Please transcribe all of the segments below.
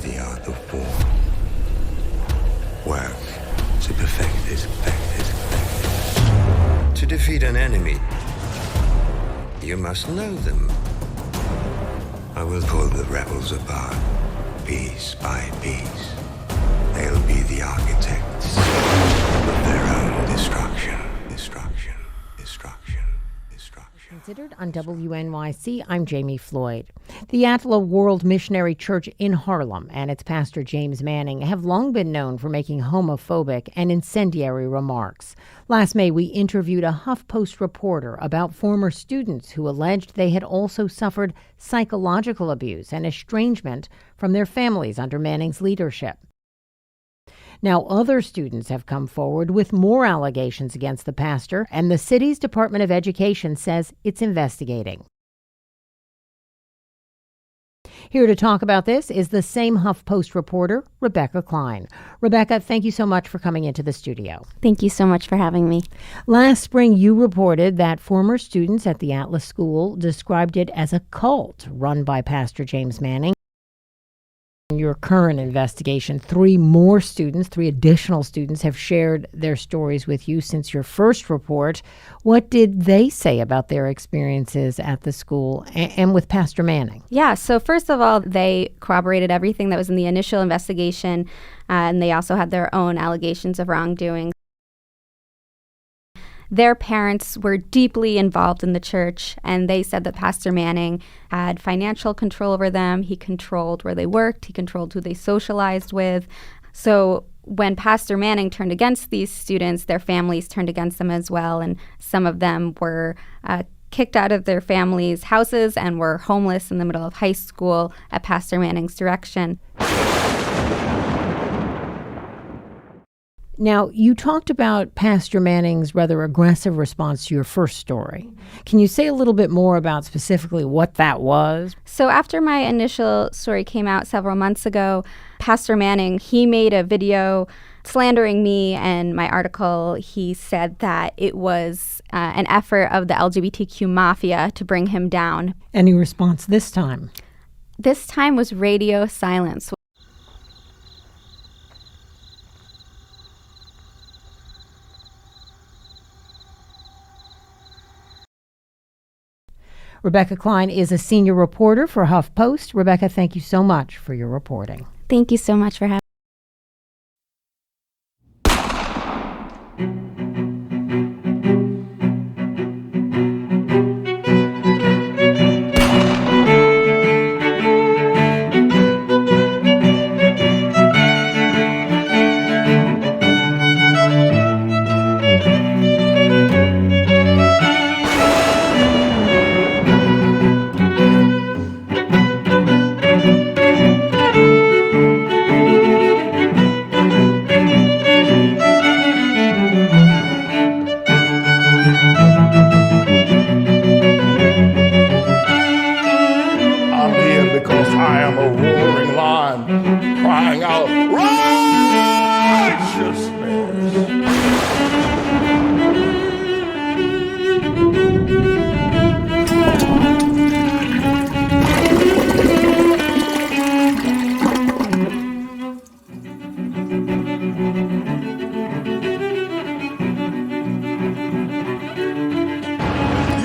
the art of war. Work to perfect it. To defeat an enemy, you must know them. I will pull the rebels apart, piece by piece. They'll be the architects of their own destruction. Considered on WNYC, I'm Jamie Floyd. The Atlah World Missionary Church in Harlem and its pastor James Manning have long been known for making homophobic and incendiary remarks. Last May, we interviewed a HuffPost reporter about former students who alleged they had also suffered psychological abuse and estrangement from their families under Manning's leadership. Now, other students have come forward with more allegations against the pastor, and the city's Department of Education says it's investigating. Here to talk about this is the same HuffPost reporter, Rebecca Klein. Rebecca, thank you so much for coming into the studio. Thank you so much for having me. Last spring, you reported that former students at the Atlah School described it as a cult run by Pastor James Manning. In your current investigation, three additional students have shared their stories with you since your first report. What did they say about their experiences at the school and with Pastor Manning? Yeah, so first of all, they corroborated everything that was in the initial investigation, and they also had their own allegations of wrongdoing. Their parents were deeply involved in the church, and they said that Pastor Manning had financial control over them. He controlled where they worked. He controlled who they socialized with. So when Pastor Manning turned against these students, their families turned against them as well, and some of them were kicked out of their families' houses and were homeless in the middle of high school at Pastor Manning's direction. Now, you talked about Pastor Manning's rather aggressive response to your first story. Can you say a little bit more about specifically what that was? So after my initial story came out several months ago, Pastor Manning, he made a video slandering me and my article. He said that it was an effort of the LGBTQ mafia to bring him down. Any response this time? This time was radio silence. Rebecca Klein is a senior reporter for HuffPost. Rebecca, thank you so much for your reporting. Thank you so much for having me. I am a roaring lion crying out righteousness.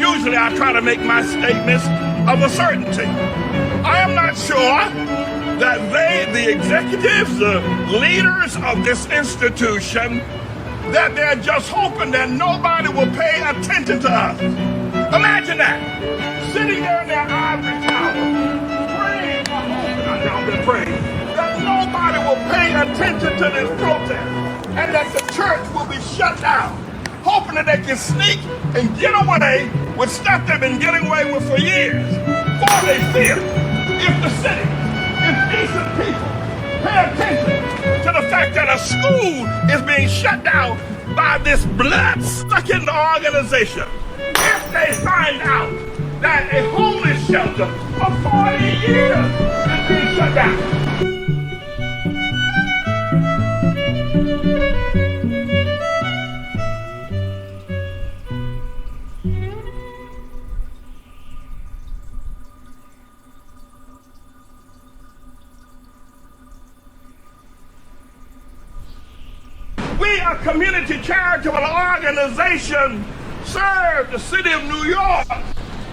Usually I try to make my statements of a certainty. I am not sure that they, the executives, the leaders of this institution, that they're just hoping that nobody will pay attention to us. Imagine that. Sitting there in their ivory tower, praying, praying that nobody will pay attention to this protest and that the church will be shut down, hoping that they can sneak and get away with stuff they've been getting away with for years. For they fear if the city, if decent people pay attention to the fact that a school is being shut down by this blood-sucking organization, if they find out that a homeless shelter for 40 years is being shut down. community charitable organization serve the city of New York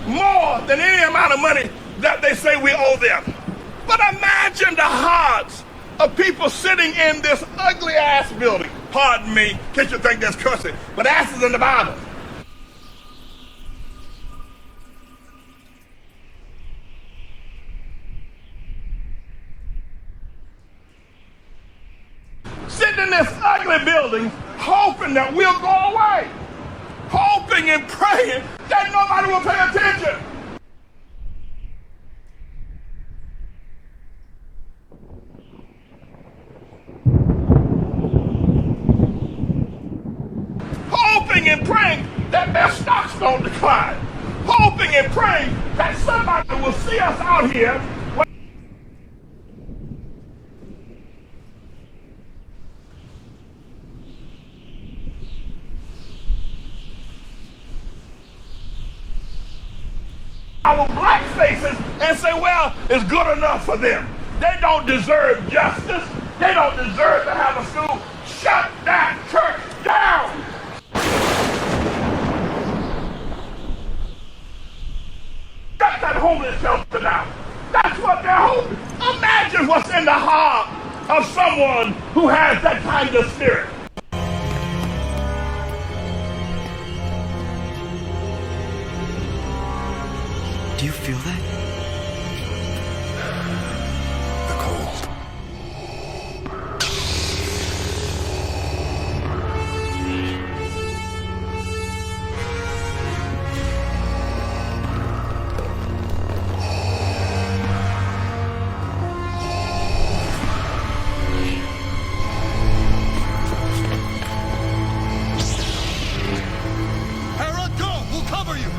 more than any amount of money that they say we owe them. But imagine the hearts of people sitting in this ugly-ass building. Pardon me, in case you think that's cursing, but ass is in the Bible. Sitting in this ugly building, hoping that we'll go away, hoping and praying that nobody will pay attention. Hoping and praying that their stocks don't decline. Hoping and praying that somebody will see us out here. Our black faces and say, well, it's good enough for them. They don't deserve justice. They don't deserve to have a school. Shut that church down. Shut that homeless shelter down. That's what they're hoping. Imagine what's in the heart of someone who has that kind of spirit. Do you feel that? The cold. Harold, go! We'll cover you!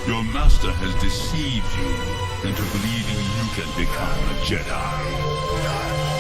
Your master has deceived you into believing you can become a Jedi.